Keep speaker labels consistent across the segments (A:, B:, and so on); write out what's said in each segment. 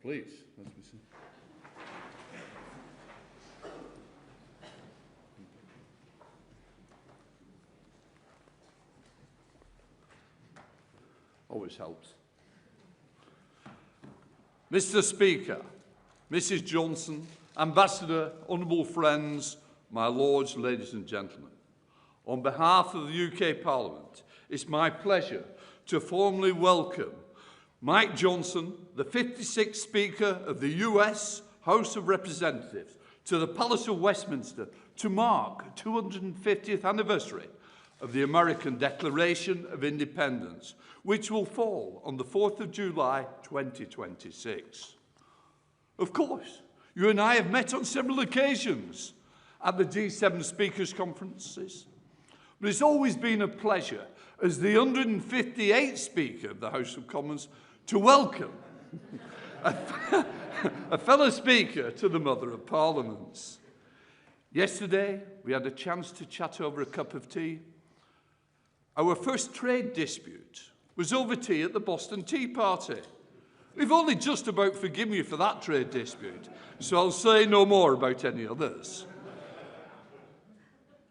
A: Please, let's be seated. Always helps. Mr. Speaker, Mrs. Johnson, Ambassador, honourable friends, my lords, ladies and gentlemen, on behalf of the UK Parliament, it's my pleasure to formally welcome Mike Johnson, the 56th Speaker of the US House of Representatives, to the Palace of Westminster to mark the 250th anniversary of the American Declaration of Independence, which will fall on the 4th of July 2026. Of course, you and I have met on several occasions at the G7 Speakers' Conferences, but it's always been a pleasure as the 158th Speaker of the House of Commons to welcome a fellow Speaker to the Mother of Parliaments. Yesterday, we had a chance to chat over a cup of tea. Our first trade dispute was over tea at the Boston Tea Party. We've only just about forgiven you for that trade dispute, so I'll say no more about any others.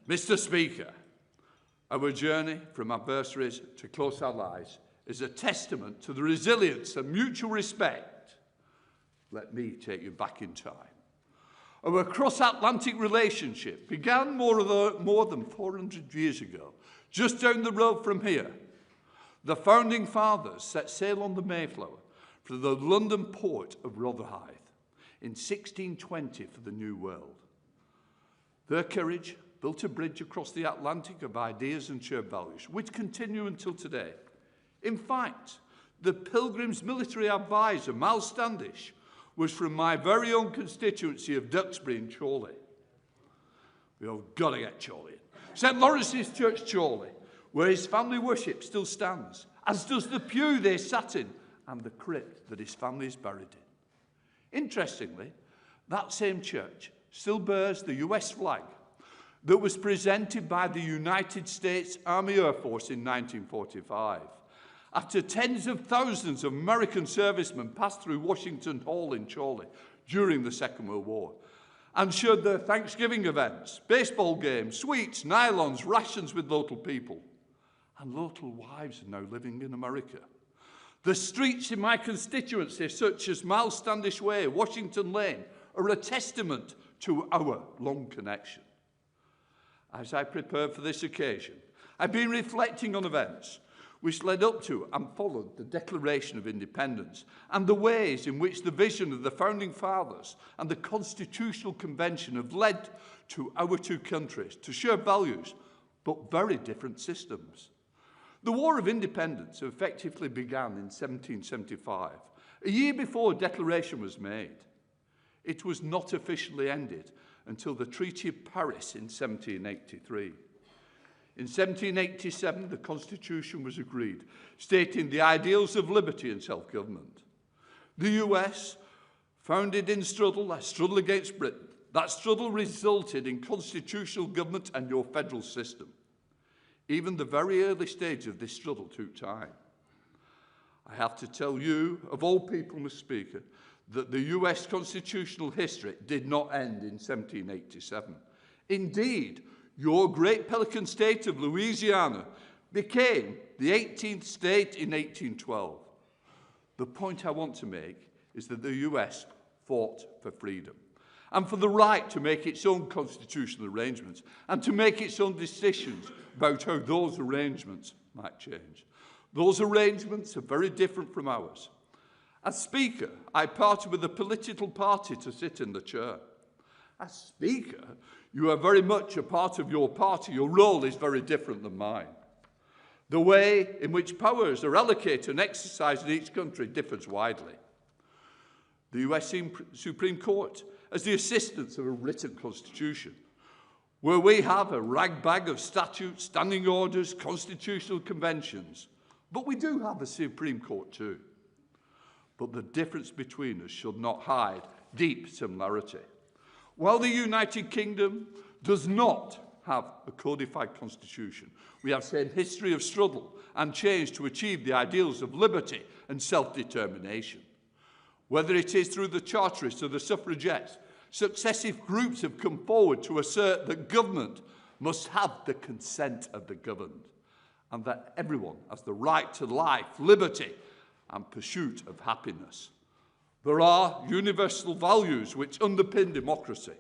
A: Mr. Speaker, our journey from adversaries to close allies is a testament to the resilience and mutual respect. Let me take you back in time. Our cross-Atlantic relationship began more than 400 years ago, just down the road from here. The founding fathers set sail on the Mayflower for the London port of Rotherhithe in 1620 for the New World. Their courage built a bridge across the Atlantic of ideas and shared values, which continue until today. In fact, the Pilgrim's military advisor, Miles Standish, was from my very own constituency of Duxbury in Chorley. We've got to get Chorley in. St. Lawrence's Church, Chorley, where his family worship still stands, as does the pew they sat in and the crypt that his family is buried in. Interestingly, that same church still bears the US flag that was presented by the United States Army Air Force in 1945. After tens of thousands of American servicemen passed through Washington Hall in Chorley during the Second World War and shared their Thanksgiving events, baseball games, sweets, nylons, rations with local people. And local wives are now living in America. The streets in my constituency, such as Miles Standish Way, Washington Lane, are a testament to our long connection. As I prepared for this occasion, I've been reflecting on events which led up to and followed the Declaration of Independence and the ways in which the vision of the Founding Fathers and the Constitutional Convention have led to our two countries to share values, but very different systems. The War of Independence effectively began in 1775, a year before a declaration was made. It was not officially ended until the Treaty of Paris in 1783. In 1787, the Constitution was agreed, stating the ideals of liberty and self-government. The US, founded in struggle, a struggle against Britain, that struggle resulted in constitutional government and your federal system. Even the very early stage of this struggle took time. I have to tell you, of all people, Mr. Speaker, that the US constitutional history did not end in 1787. Indeed, your great Pelican state of Louisiana became the 18th state in 1812. The point I want to make is that the US fought for freedom and for the right to make its own constitutional arrangements and to make its own decisions about how those arrangements might change. Those arrangements are very different from ours. As Speaker, I parted with a political party to sit in the chair. As Speaker, you are very much a part of your party. Your role is very different than mine. The way in which powers are allocated and exercised in each country differs widely. The US Supreme Court has the assistance of a written constitution, where we have a ragbag of statutes, standing orders, constitutional conventions. But we do have a Supreme Court too. But the difference between us should not hide deep similarity. While the United Kingdom does not have a codified constitution, we have seen history of struggle and change to achieve the ideals of liberty and self-determination. Whether it is through the Charterists or the suffragettes, successive groups have come forward to assert that government must have the consent of the governed, and that everyone has the right to life, liberty, and pursuit of happiness. There are universal values which underpin democracy.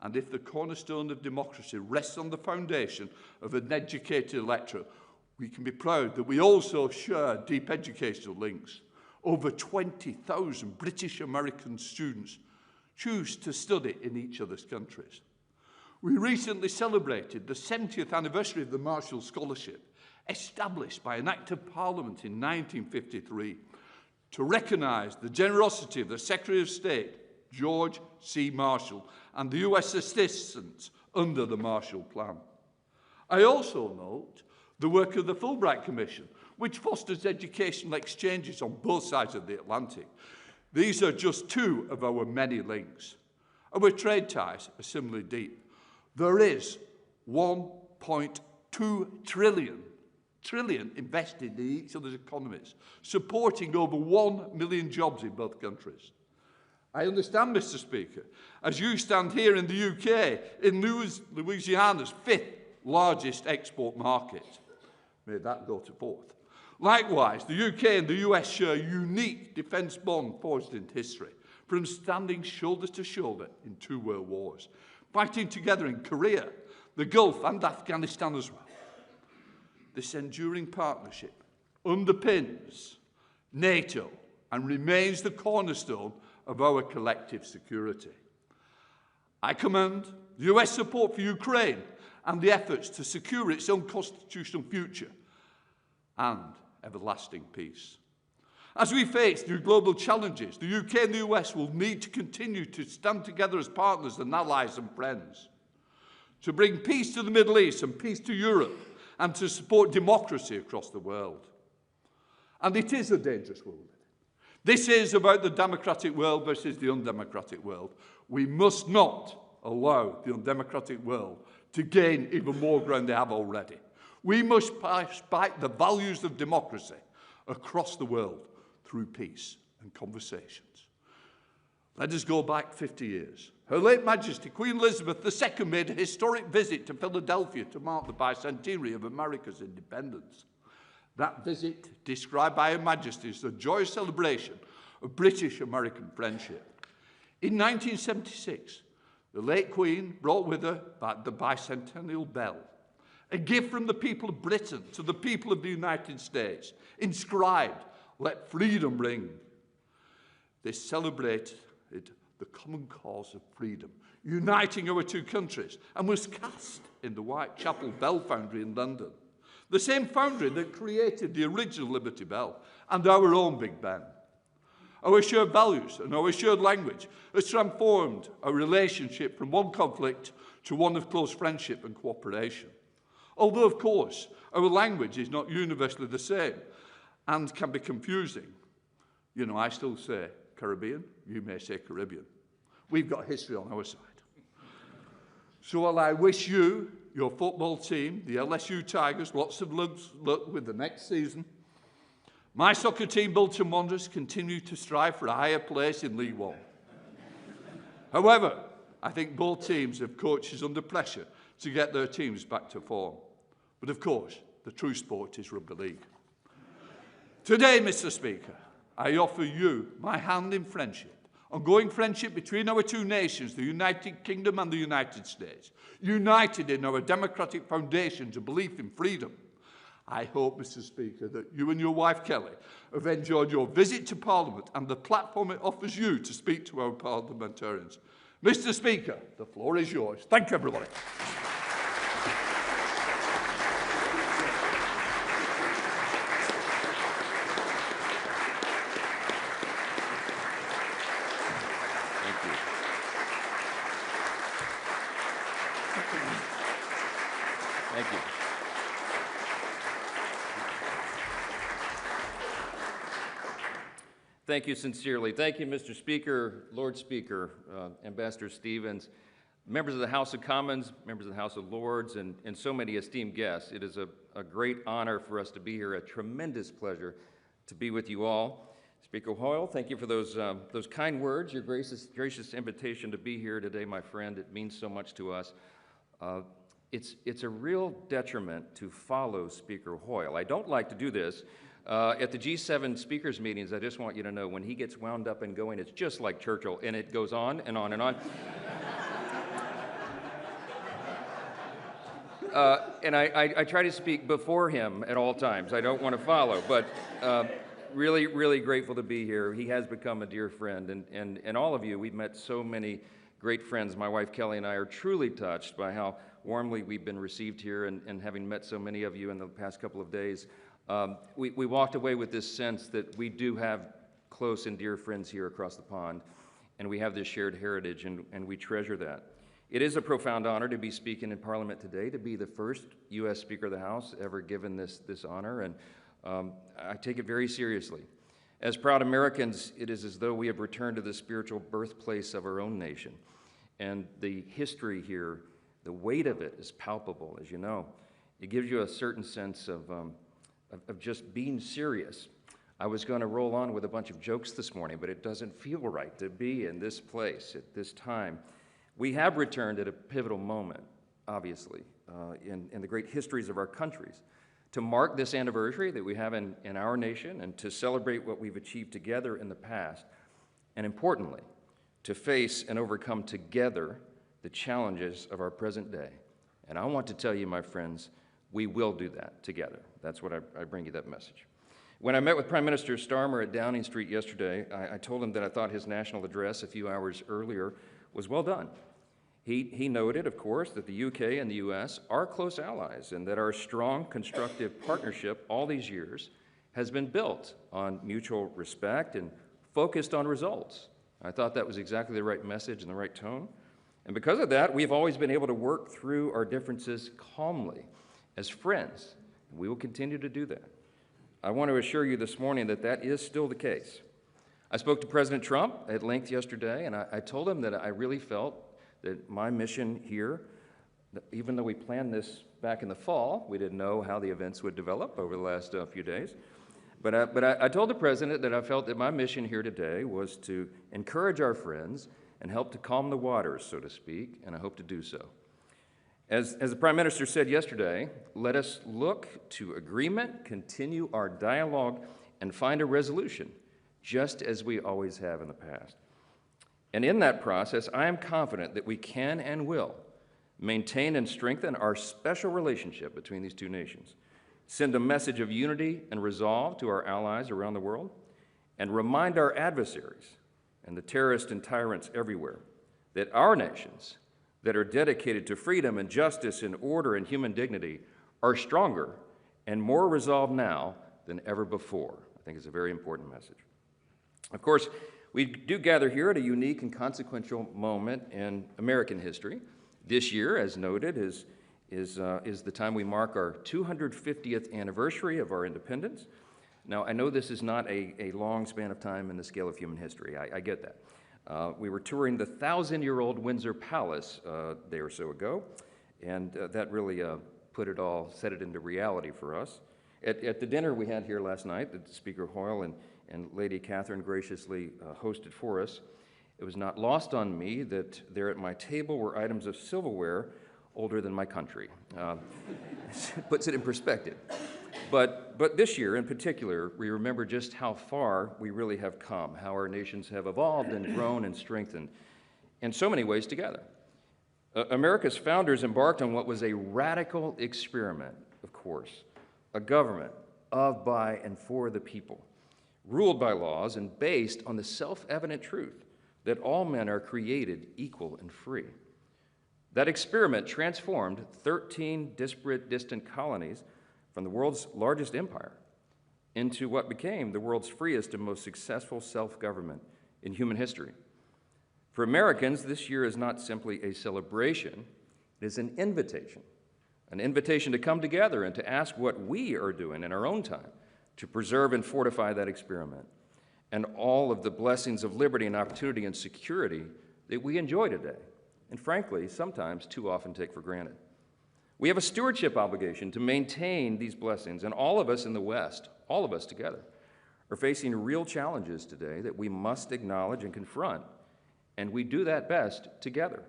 A: And if the cornerstone of democracy rests on the foundation of an educated electorate, we can be proud that we also share deep educational links. Over 20,000 British American students choose to study in each other's countries. We recently celebrated the 70th anniversary of the Marshall Scholarship, established by an Act of Parliament in 1953 to recognise the generosity of the Secretary of State, George C. Marshall, and the US assistance under the Marshall Plan. I also note the work of the Fulbright Commission, which fosters educational exchanges on both sides of the Atlantic. These are just two of our many links. Our trade ties are similarly deep. There is 1.2 trillion invested in each other's economies, supporting over 1 million jobs in both countries. I understand, Mr. Speaker, as you stand here in the UK, in Louisiana's 5th largest export market. May that go to 4th. Likewise, the UK and the US share a unique defence bond forged in history, from standing shoulder to shoulder in 2 world wars, fighting together in Korea, the Gulf and Afghanistan as well. This enduring partnership underpins NATO and remains the cornerstone of our collective security. I commend the US support for Ukraine and the efforts to secure its own constitutional future and everlasting peace. As we face new global challenges, the UK and the US will need to continue to stand together as partners and allies and friends, to bring peace to the Middle East and peace to Europe, and to support democracy across the world. And it is a dangerous world. This is about the democratic world versus the undemocratic world. We must not allow the undemocratic world to gain even more ground they have already. We must fight the values of democracy across the world through peace and conversations. Let us go back 50 years. Her late Majesty, Queen Elizabeth II, made a historic visit to Philadelphia to mark the bicentenary of America's independence. That visit, described by Her Majesty as a joyous celebration of British-American friendship. In 1976, the late Queen brought with her back the bicentennial bell, a gift from the people of Britain to the people of the United States, inscribed, "Let freedom ring." This celebrated the common cause of freedom, uniting our two countries, and was cast in the Whitechapel Bell Foundry in London, the same foundry that created the original Liberty Bell and our own Big Ben. Our shared values and our shared language has transformed our relationship from one conflict to one of close friendship and cooperation. Although, of course, our language is not universally the same and can be confusing. You know, I still say Caribbean, you may say Caribbean. We've got history on our side. So while I wish you, your football team, the LSU Tigers, lots of luck with the next season, my soccer team, Bolton Wanderers, continue to strive for a higher place in League One. However, I think both teams have coaches under pressure to get their teams back to form. But of course, the true sport is rugby league. Today, Mr. Speaker, I offer you my hand in friendship, ongoing friendship between our two nations, the United Kingdom and the United States, united in our democratic foundations and belief in freedom. I hope, Mr. Speaker, that you and your wife, Kelly, have enjoyed your visit to Parliament and the platform it offers you to speak to our parliamentarians. Mr. Speaker, the floor is yours. Thank you, everybody.
B: Thank you. Thank you sincerely. Thank you, Mr. Speaker, Lord Speaker, Ambassador Stevens, members of the House of Commons, members of the House of Lords, and so many esteemed guests. It is a great honor for us to be here, a tremendous pleasure to be with you all. Speaker Hoyle, thank you for those kind words, your gracious invitation to be here today, my friend. It means so much to us. It's a real detriment to follow Speaker Hoyle. I don't like to do this. At the G7 speakers meetings, I just want you to know, when he gets wound up and going, it's just like Churchill, and it goes on and on and on. And I try to speak before him at all times. I don't want to follow, but really, really grateful to be here. He has become a dear friend, and all of you, we've met so many great friends. My wife Kelly and I are truly touched by how warmly we've been received here, and having met so many of you in the past couple of days, we walked away with this sense that we do have close and dear friends here across the pond, and we have this shared heritage, and we treasure that. It is a profound honor to be speaking in Parliament today, to be the first U.S. Speaker of the House ever given this honor, and I take it very seriously. As proud Americans, it is as though we have returned to the spiritual birthplace of our own nation, and the history here, the weight of it is palpable, as you know. It gives you a certain sense of just being serious. I was going to roll on with a bunch of jokes this morning, but it doesn't feel right to be in this place at this time. We have returned at a pivotal moment, obviously, in the great histories of our countries, to mark this anniversary that we have in our nation, and to celebrate what we've achieved together in the past, and importantly, to face and overcome together the challenges of our present day. And I want to tell you, my friends, we will do that together. That's what I bring you that message. When I met with Prime Minister Starmer at Downing Street yesterday, I told him that I thought his national address a few hours earlier was well done. He noted, of course, that the UK and the US are close allies, and that our strong, constructive partnership all these years has been built on mutual respect and focused on results. I thought that was exactly the right message and the right tone. And because of that, we've always been able to work through our differences calmly as friends. We will continue to do that. I want to assure you this morning that that is still the case. I spoke to President Trump at length yesterday, and I told him that I really felt that my mission here, even though we planned this back in the fall, we didn't know how the events would develop over the last few days. But I told the President that I felt that my mission here today was to encourage our friends and help to calm the waters, so to speak, and I hope to do so. As the Prime Minister said yesterday, let us look to agreement, continue our dialogue, and find a resolution, just as we always have in the past. And in that process, I am confident that we can and will maintain and strengthen our special relationship between these two nations, send a message of unity and resolve to our allies around the world, and remind our adversaries and the terrorists and tyrants everywhere that our nations that are dedicated to freedom and justice and order and human dignity are stronger and more resolved now than ever before. I think it's a very important message. Of course, we do gather here at a unique and consequential moment in American history. This year, as noted, is the time we mark our 250th anniversary of our independence. Now, I know this is not a long span of time in the scale of human history. I get that. We were touring the 1,000-year-old Windsor Palace a day or so ago, and that really set it into reality for us. At the dinner we had here last night, that Speaker Hoyle and Lady Catherine graciously hosted for us, it was not lost on me that there at my table were items of silverware older than my country. Puts it in perspective. But this year in particular, we remember just how far we really have come, how our nations have evolved and grown and strengthened in so many ways together. America's founders embarked on what was a radical experiment, of course, a government of, by, and for the people, ruled by laws and based on the self-evident truth that all men are created equal and free. That experiment transformed 13 disparate, distant colonies from the world's largest empire into what became the world's freest and most successful self-government in human history. For Americans, this year is not simply a celebration, it is an invitation to come together and to ask what we are doing in our own time to preserve and fortify that experiment and all of the blessings of liberty and opportunity and security that we enjoy today, and frankly, sometimes too often take for granted. We have a stewardship obligation to maintain these blessings, and all of us in the West, all of us together, are facing real challenges today that we must acknowledge and confront, and we do that best together.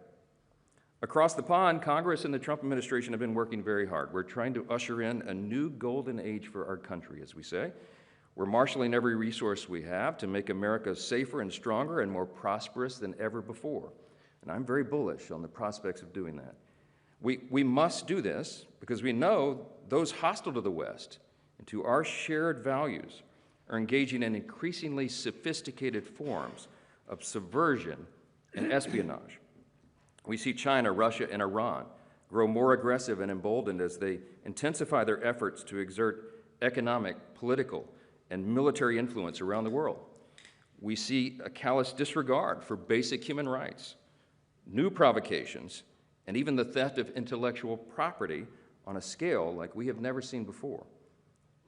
B: Across the pond, Congress and the Trump administration have been working very hard. We're trying to usher in a new golden age for our country, as we say. We're marshaling every resource we have to make America safer and stronger and more prosperous than ever before. And I'm very bullish on the prospects of doing that. We must do this because we know those hostile to the West and to our shared values are engaging in increasingly sophisticated forms of subversion and espionage. We see China, Russia, and Iran grow more aggressive and emboldened as they intensify their efforts to exert economic, political, and military influence around the world. We see a callous disregard for basic human rights, new provocations, and even the theft of intellectual property on a scale like we have never seen before.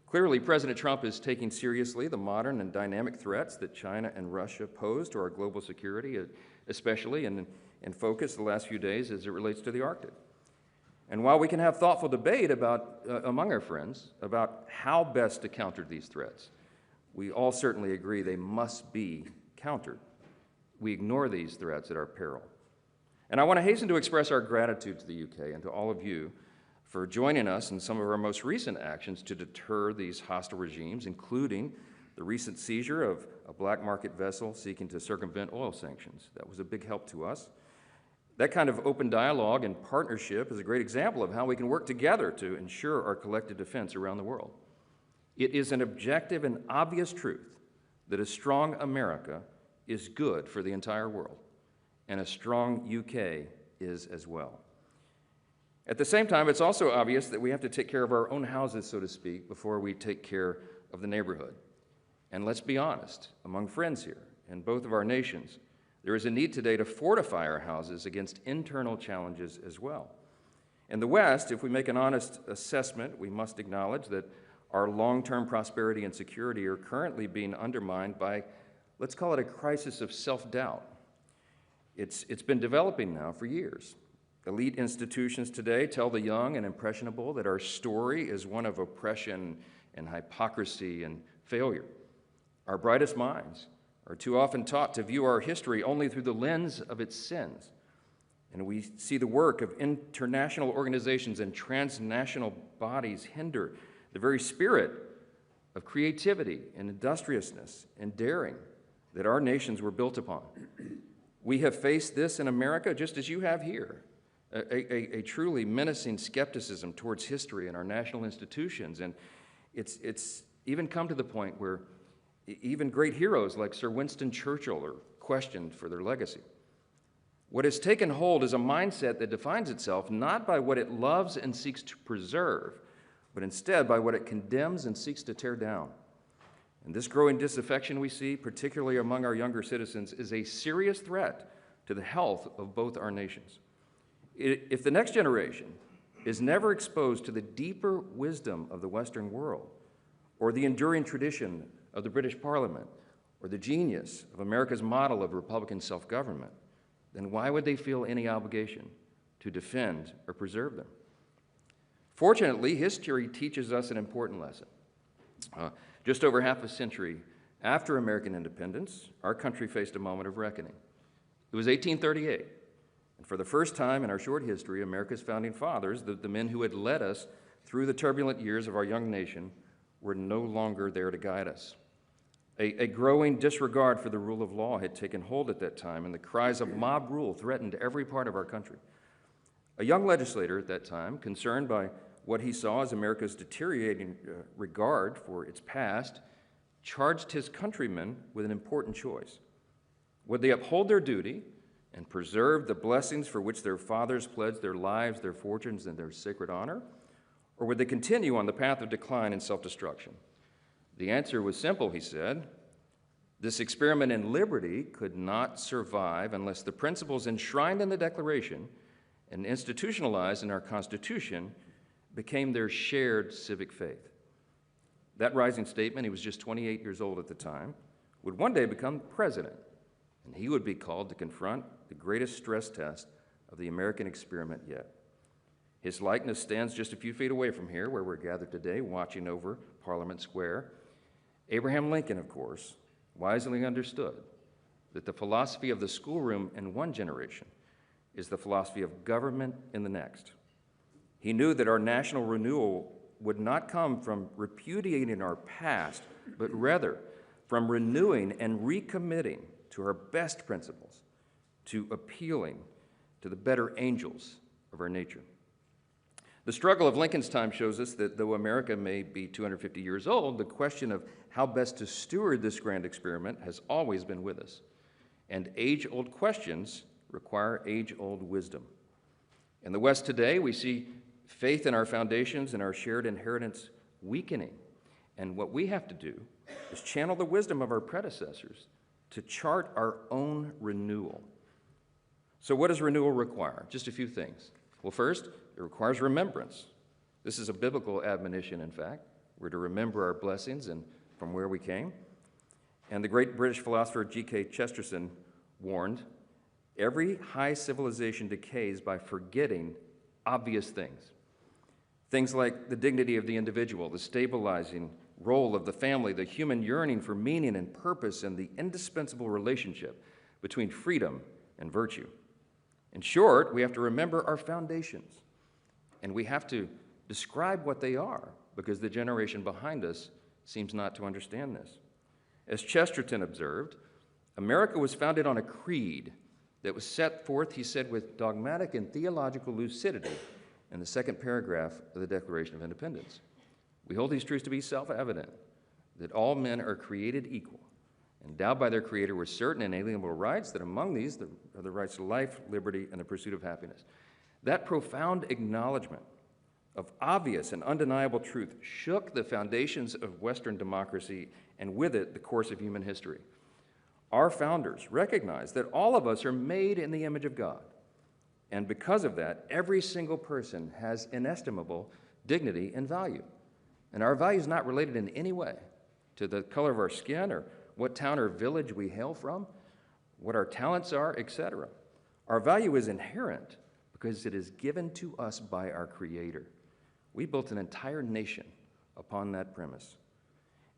B: Clearly, President Trump is taking seriously the modern and dynamic threats that China and Russia pose to our global security, especially in focus the last few days as it relates to the Arctic. And while we can have thoughtful debate among our friends about how best to counter these threats, we all certainly agree they must be countered. We ignore these threats at our peril. And I want to hasten to express our gratitude to the UK and to all of you for joining us in some of our most recent actions to deter these hostile regimes, including the recent seizure of a black market vessel seeking to circumvent oil sanctions. That was a big help to us. That kind of open dialogue and partnership is a great example of how we can work together to ensure our collective defense around the world. It is an objective and obvious truth that a strong America is good for the entire world, and a strong UK is as well. At the same time, it's also obvious that we have to take care of our own houses, so to speak, before we take care of the neighborhood. And let's be honest, among friends here, in both of our nations, there is a need today to fortify our houses against internal challenges as well. In the West, if we make an honest assessment, we must acknowledge that our long-term prosperity and security are currently being undermined by, let's call it a crisis of self-doubt. It's been developing now for years. Elite institutions today tell the young and impressionable that our story is one of oppression and hypocrisy and failure. Our brightest minds are too often taught to view our history only through the lens of its sins. And we see the work of international organizations and transnational bodies hinder the very spirit of creativity and industriousness and daring that our nations were built upon. We have faced this in America just as you have here, a truly menacing skepticism towards history and our national institutions. And it's even come to the point where even great heroes like Sir Winston Churchill are questioned for their legacy. What has taken hold is a mindset that defines itself not by what it loves and seeks to preserve, but instead by what it condemns and seeks to tear down. And this growing disaffection we see, particularly among our younger citizens, is a serious threat to the health of both our nations. If the next generation is never exposed to the deeper wisdom of the Western world, or the enduring tradition of the British Parliament, or the genius of America's model of Republican self-government, then why would they feel any obligation to defend or preserve them? Fortunately, history teaches us an important lesson. Just over half a century after American independence, our country faced a moment of reckoning. It was 1838, and for the first time in our short history, America's founding fathers, the men who had led us through the turbulent years of our young nation, were no longer there to guide us. A growing disregard for the rule of law had taken hold at that time, and the cries of mob rule threatened every part of our country. A young legislator at that time, concerned by what he saw as America's deteriorating regard for its past, charged his countrymen with an important choice. Would they uphold their duty and preserve the blessings for which their fathers pledged their lives, their fortunes, and their sacred honor? Or would they continue on the path of decline and self-destruction? The answer was simple, he said. This experiment in liberty could not survive unless the principles enshrined in the Declaration and institutionalized in our Constitution became their shared civic faith. That rising statement, he was just 28 years old at the time, would one day become president, and he would be called to confront the greatest stress test of the American experiment yet. His likeness stands just a few feet away from here, where we're gathered today, watching over Parliament Square. Abraham Lincoln, of course, wisely understood that the philosophy of the schoolroom in one generation is the philosophy of government in the next. He knew that our national renewal would not come from repudiating our past, but rather from renewing and recommitting to our best principles, to appealing to the better angels of our nature. The struggle of Lincoln's time shows us that though America may be 250 years old, the question of how best to steward this grand experiment has always been with us. And age-old questions require age-old wisdom. In the West today, we see faith in our foundations and our shared inheritance weakening. And what we have to do is channel the wisdom of our predecessors to chart our own renewal. So what does renewal require? Just a few things. Well, first, it requires remembrance. This is a biblical admonition, in fact. We're to remember our blessings and from where we came. And the great British philosopher G.K. Chesterton warned, every high civilization decays by forgetting obvious things. Things like the dignity of the individual, the stabilizing role of the family, the human yearning for meaning and purpose, and the indispensable relationship between freedom and virtue. In short, we have to remember our foundations, and we have to describe what they are, because the generation behind us seems not to understand this. As Chesterton observed, America was founded on a creed that was set forth, he said, with dogmatic and theological lucidity in the second paragraph of the Declaration of Independence. We hold these truths to be self-evident, that all men are created equal, endowed by their Creator with certain inalienable rights, that among these are the rights to life, liberty, and the pursuit of happiness. That profound acknowledgement of obvious and undeniable truth shook the foundations of Western democracy and with it the course of human history. Our founders recognized that all of us are made in the image of God, and because of that, every single person has inestimable dignity and value. And our value is not related in any way to the color of our skin or what town or village we hail from, what our talents are, etc. Our value is inherent because it is given to us by our Creator. We built an entire nation upon that premise.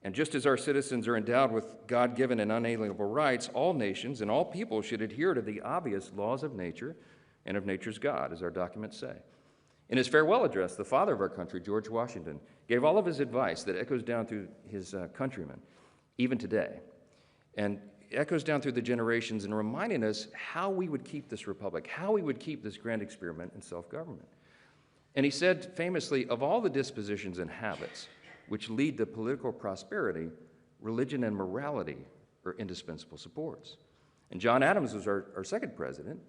B: And just as our citizens are endowed with God-given and unalienable rights, all nations and all people should adhere to the obvious laws of nature and of nature's God, as our documents say. In his farewell address, the father of our country, George Washington, gave all of his advice that echoes down through his countrymen, even today, and echoes down through the generations in reminding us how we would keep this republic, how we would keep this grand experiment in self-government. And he said famously, of all the dispositions and habits which lead to political prosperity, religion and morality are indispensable supports. And John Adams was our second president,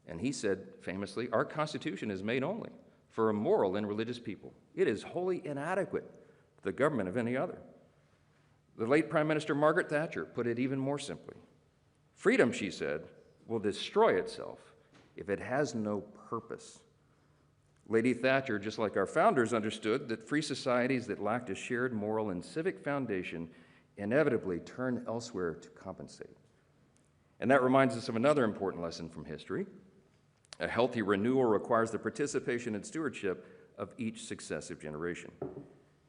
B: and he said famously, our Constitution is made only for a moral and religious people. It is wholly inadequate to the government of any other. The late Prime Minister Margaret Thatcher put it even more simply. Freedom, she said, will destroy itself if it has no purpose. Lady Thatcher, just like our founders, understood that free societies that lacked a shared moral and civic foundation inevitably turn elsewhere to compensate. And that reminds us of another important lesson from history. A healthy renewal requires the participation and stewardship of each successive generation.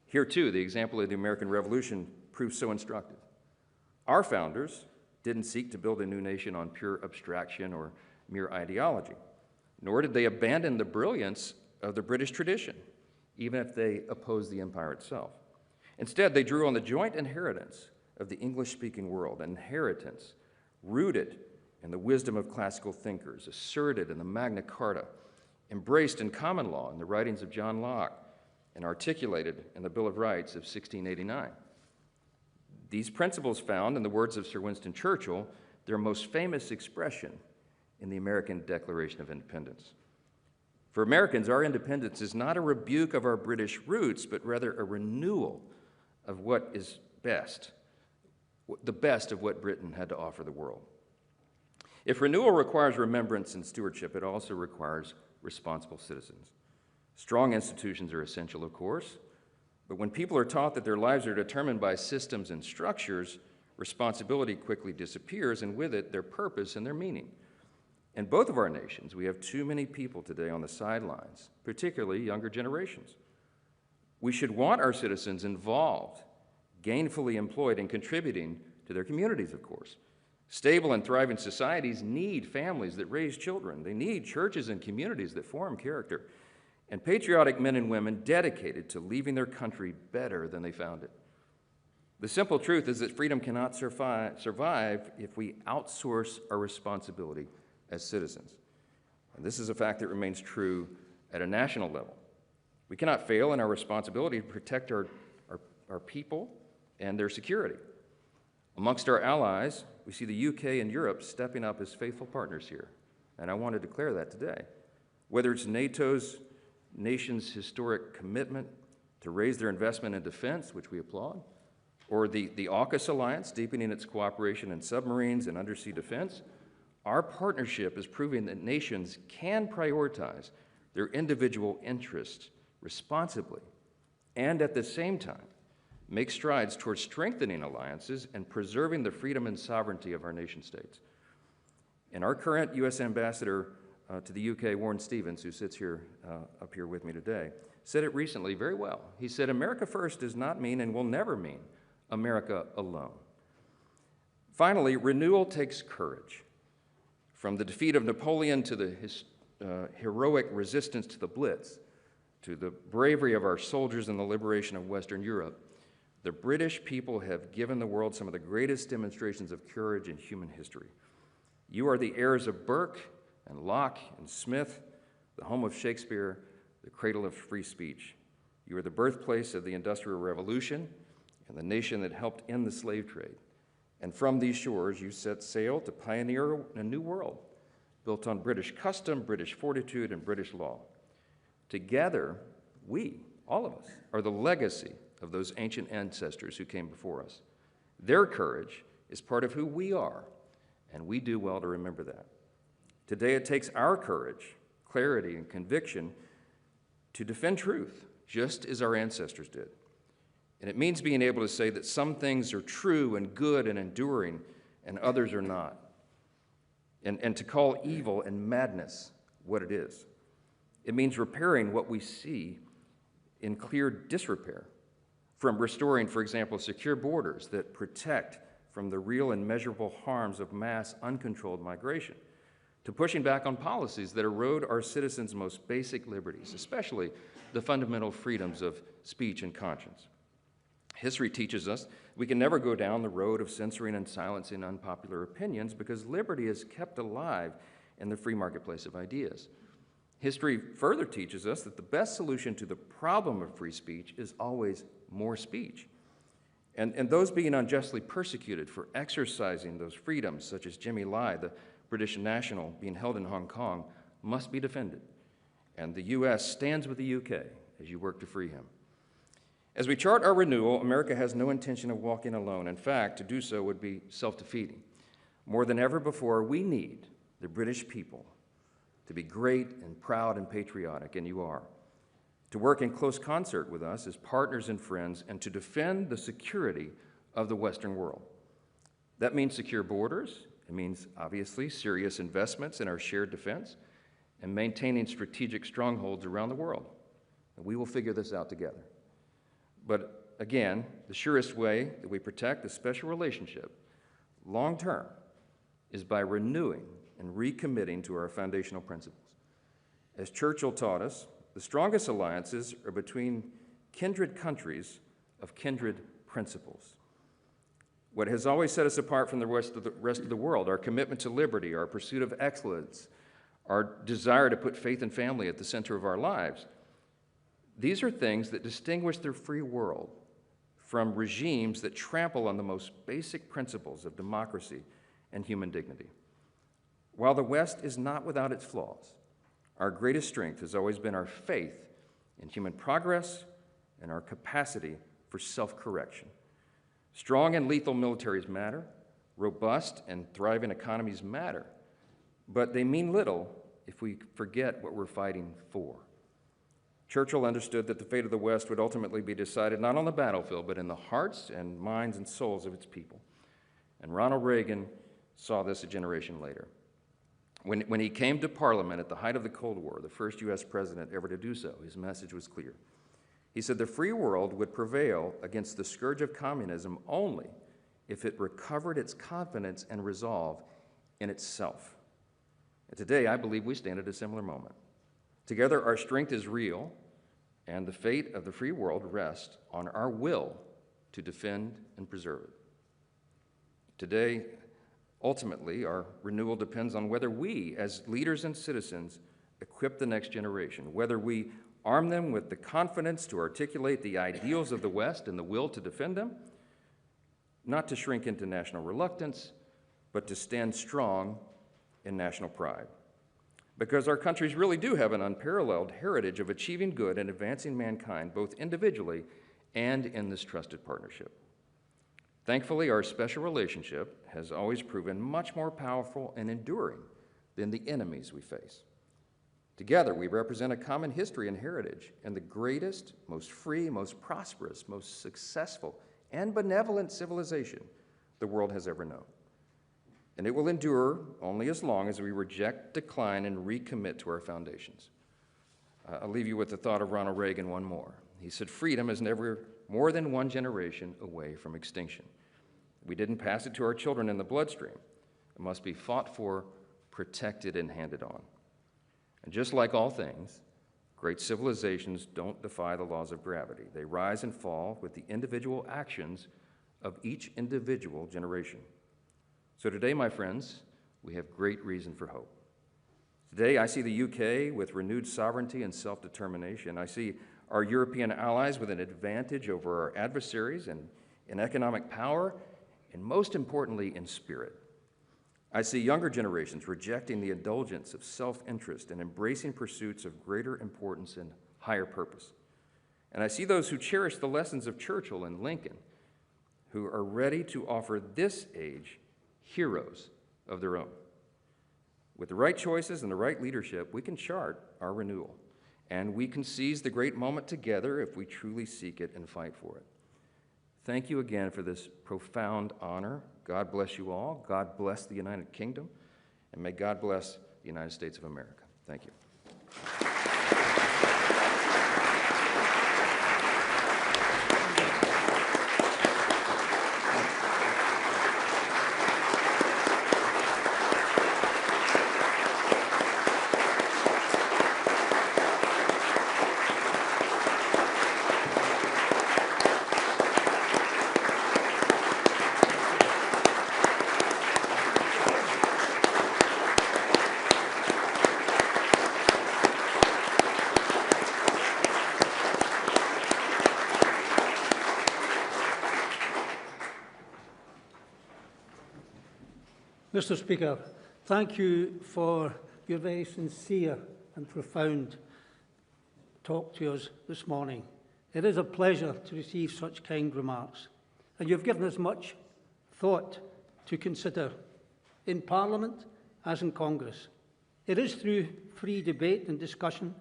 B: Here, too, the example of the American Revolution proves so instructive. Our founders didn't seek to build a new nation on pure abstraction or mere ideology, nor did they abandon the brilliance of the British tradition, even if they opposed the empire itself. Instead, they drew on the joint inheritance of the English-speaking world, an inheritance rooted in the wisdom of classical thinkers, asserted in the Magna Carta, embraced in common law in the writings of John Locke, and articulated in the Bill of Rights of 1689. These principles found, in the words of Sir Winston Churchill, their most famous expression in the American Declaration of Independence. For Americans, our independence is not a rebuke of our British roots, but rather a renewal of what is best, the best of what Britain had to offer the world. If renewal requires remembrance and stewardship, it also requires responsible citizens. Strong institutions are essential, of course, but when people are taught that their lives are determined by systems and structures, responsibility quickly disappears, and with it, their purpose and their meaning. In both of our nations, we have too many people today on the sidelines, particularly younger generations. We should want our citizens involved, gainfully employed and contributing to their communities, of course. Stable and thriving societies need families that raise children. They need churches and communities that form character, and patriotic men and women dedicated to leaving their country better than they found it. The simple truth is that freedom cannot survive if we outsource our responsibility as citizens. And this is a fact that remains true at a national level. We cannot fail in our responsibility to protect our people and their security. Amongst our allies, we see the UK and Europe stepping up as faithful partners here, and I want to declare that today. Whether it's NATO's nation's historic commitment to raise their investment in defense, which we applaud, or the AUKUS alliance deepening its cooperation in submarines and undersea defense, our partnership is proving that nations can prioritize their individual interests responsibly and at the same time make strides towards strengthening alliances and preserving the freedom and sovereignty of our nation states. And our current U.S. ambassador to the UK, Warren Stevens, who sits here up here with me today, said it recently very well. He said, "America first does not mean and will never mean America alone." Finally, renewal takes courage. From the defeat of Napoleon to the heroic resistance to the Blitz, to the bravery of our soldiers in the liberation of Western Europe, the British people have given the world some of the greatest demonstrations of courage in human history. You are the heirs of Burke and Locke and Smith, the home of Shakespeare, the cradle of free speech. You are the birthplace of the Industrial Revolution and the nation that helped end the slave trade. And from these shores, you set sail to pioneer a new world built on British custom, British fortitude, and British law. Together, we, all of us, are the legacy of those ancient ancestors who came before us. Their courage is part of who we are, and we do well to remember that. Today, it takes our courage, clarity, and conviction to defend truth, just as our ancestors did. And it means being able to say that some things are true and good and enduring, and others are not. And to call evil and madness what it is. It means repairing what we see in clear disrepair, from restoring, for example, secure borders that protect from the real and measurable harms of mass uncontrolled migration, to pushing back on policies that erode our citizens' most basic liberties, especially the fundamental freedoms of speech and conscience. History teaches us we can never go down the road of censoring and silencing unpopular opinions because liberty is kept alive in the free marketplace of ideas. History further teaches us that the best solution to the problem of free speech is always more speech. And those being unjustly persecuted for exercising those freedoms, such as Jimmy Lai, the British national being held in Hong Kong, must be defended. And the U.S. stands with the UK as you work to free him. As we chart our renewal, America has no intention of walking alone. In fact, to do so would be self-defeating. More than ever before, we need the British people to be great and proud and patriotic, and you are. To work in close concert with us as partners and friends, and to defend the security of the Western world. That means secure borders. It means, obviously, serious investments in our shared defense and maintaining strategic strongholds around the world. And we will figure this out together. But again, the surest way that we protect this special relationship long-term is by renewing and recommitting to our foundational principles. As Churchill taught us, the strongest alliances are between kindred countries of kindred principles. What has always set us apart from the rest of the world, our commitment to liberty, our pursuit of excellence, our desire to put faith and family at the center of our lives, these are things that distinguish the free world from regimes that trample on the most basic principles of democracy and human dignity. While the West is not without its flaws, our greatest strength has always been our faith in human progress and our capacity for self-correction. Strong and lethal militaries matter, robust and thriving economies matter, but they mean little if we forget what we're fighting for. Churchill understood that the fate of the West would ultimately be decided not on the battlefield, but in the hearts and minds and souls of its people. And Ronald Reagan saw this a generation later. When he came to Parliament at the height of the Cold War, the first U.S. president ever to do so, his message was clear. He said the free world would prevail against the scourge of communism only if it recovered its confidence and resolve in itself. And today, I believe we stand at a similar moment. Together, our strength is real, and the fate of the free world rests on our will to defend and preserve it. Today, ultimately, our renewal depends on whether we, as leaders and citizens, equip the next generation, whether we arm them with the confidence to articulate the ideals of the West and the will to defend them, not to shrink into national reluctance, but to stand strong in national pride. Because our countries really do have an unparalleled heritage of achieving good and advancing mankind, both individually and in this trusted partnership. Thankfully, our special relationship has always proven much more powerful and enduring than the enemies we face. Together, we represent a common history and heritage, and the greatest, most free, most prosperous, most successful, and benevolent civilization the world has ever known. And it will endure only as long as we reject, decline, and recommit to our foundations. I'll leave you with the thought of Ronald Reagan one more. He said, freedom is never more than one generation away from extinction. We didn't pass it to our children in the bloodstream. It must be fought for, protected, and handed on. And just like all things, great civilizations don't defy the laws of gravity. They rise and fall with the individual actions of each individual generation. So today, my friends, we have great reason for hope. Today, I see the UK with renewed sovereignty and self-determination. I see our European allies with an advantage over our adversaries in economic power, and most importantly, in spirit. I see younger generations rejecting the indulgence of self-interest and embracing pursuits of greater importance and higher purpose. And I see those who cherish the lessons of Churchill and Lincoln, who are ready to offer this age heroes of their own. With the right choices and the right leadership, we can chart our renewal, and we can seize the great moment together if we truly seek it and fight for it. Thank you again for this profound honor. God bless you all. God bless the United Kingdom, and may God bless the United States of America. Thank you.
C: Mr. Speaker, thank you for your very sincere and profound talk to us this morning. It is a pleasure to receive such kind remarks, and you've given us much thought to consider in Parliament as in Congress. It is through free debate and discussion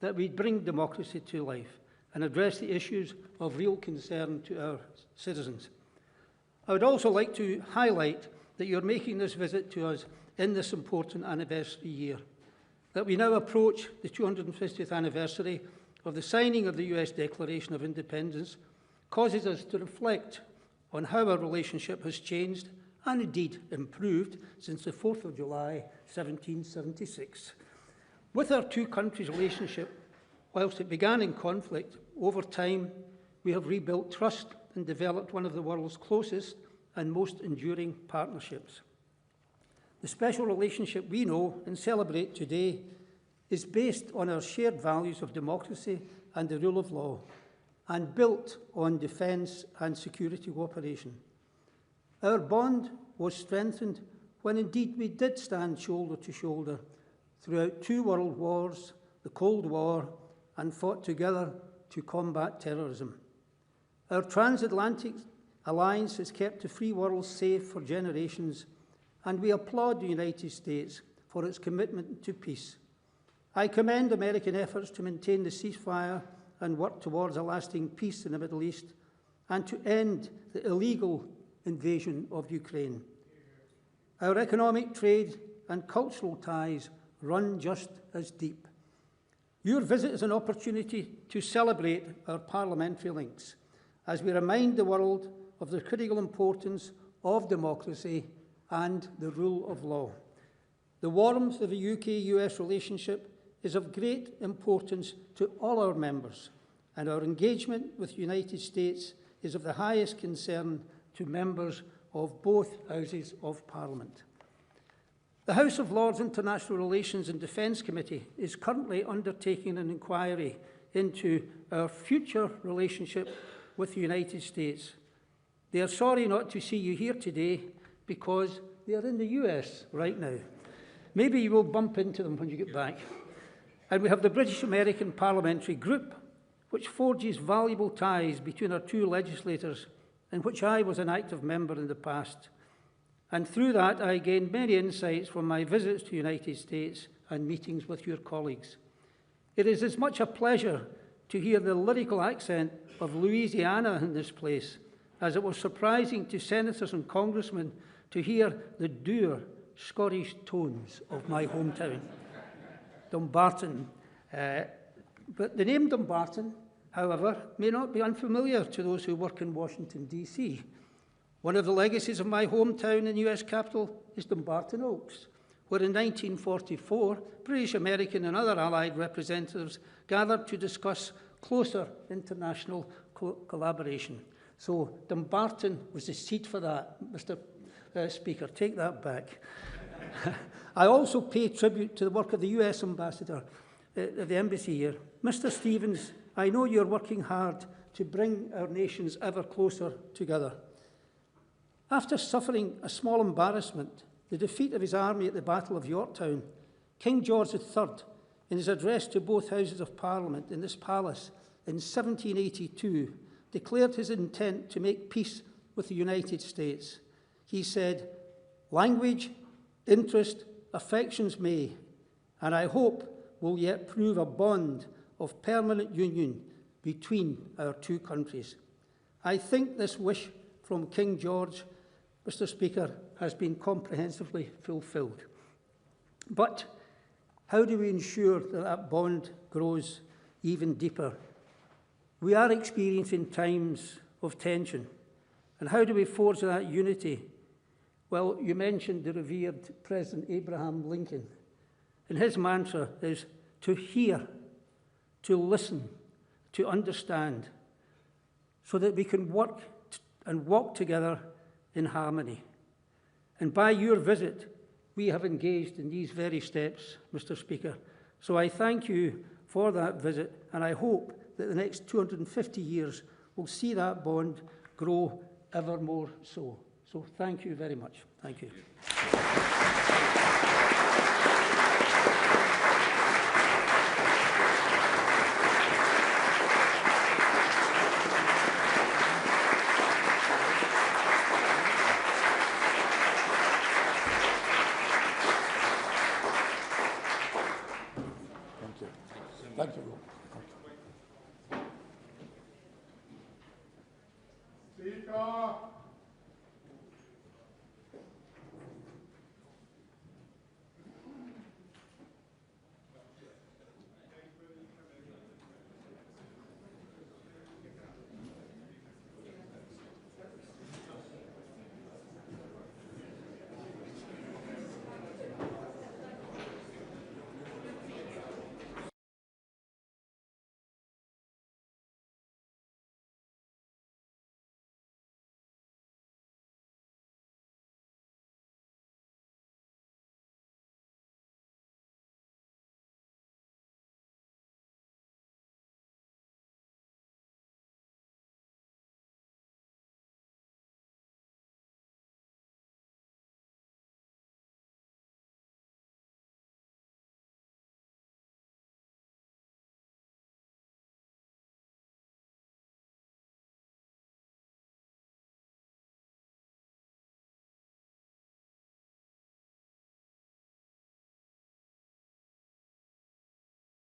C: that we bring democracy to life and address the issues of real concern to our citizens. I would also like to highlight that you're making this visit to us in this important anniversary year, that we now approach the 250th anniversary of the signing of the US Declaration of Independence, causes us to reflect on how our relationship has changed and indeed improved since the 4th of July, 1776. With our two countries' relationship, whilst it began in conflict, over time we have rebuilt trust and developed one of the world's closest and most enduring partnerships. The special relationship we know and celebrate today is based on our shared values of democracy and the rule of law, and built on defence and security cooperation. Our bond was strengthened when indeed we did stand shoulder to shoulder throughout two world wars, the Cold War, and fought together to combat terrorism. Our transatlantic alliance has kept the free world safe for generations, and we applaud the United States for its commitment to peace. I commend American efforts to maintain the ceasefire and work towards a lasting peace in the Middle East and to end the illegal invasion of Ukraine. Our economic, trade and cultural ties run just as deep. Your visit is an opportunity to celebrate our parliamentary links as we remind the world of the critical importance of democracy and the rule of law. The warmth of the UK-US relationship is of great importance to all our members, and our engagement with the United States is of the highest concern to members of both Houses of Parliament. The House of Lords International Relations and Defence Committee is currently undertaking an inquiry into our future relationship with the United States. They are sorry not to see you here today because they are in the US right now. Maybe you will bump into them when you get back. And we have the British-American Parliamentary Group, which forges valuable ties between our two legislators, in which I was an active member in the past. And through that, I gained many insights from my visits to the United States and meetings with your colleagues. It is as much a pleasure to hear the lyrical accent of Louisiana in this place as it was surprising to senators and congressmen to hear the dour Scottish tones of my hometown, Dumbarton. But the name Dumbarton, however, may not be unfamiliar to those who work in Washington, D.C. One of the legacies of my hometown in the US capital is Dumbarton Oaks, where in 1944, British, American and other Allied representatives gathered to discuss closer international collaboration. So Dumbarton was the seat for that, Mr. Speaker. Take that back. I also pay tribute to the work of the US Ambassador at the embassy here. Mr. Stevens, I know you're working hard to bring our nations ever closer together. After suffering a small embarrassment, the defeat of his army at the Battle of Yorktown, King George III, in his address to both Houses of Parliament in this palace in 1782, declared his intent to make peace with the United States. He said, "Language, interest, affections may, and I hope will yet prove a bond of permanent union between our two countries." I think this wish from King George, Mr. Speaker, has been comprehensively fulfilled. But how do we ensure that that bond grows even deeper? We are experiencing times of tension. And how do we forge that unity? Well, you mentioned the revered President Abraham Lincoln. And his mantra is to hear, to listen, to understand, so that we can work and walk together in harmony. And by your visit, we have engaged in these very steps, Mr. Speaker. So I thank you for that visit, and I hope that the next 250 years will see that bond grow ever more so. So thank you very much. Thank you.
A: Thank you, Rob. Speaker.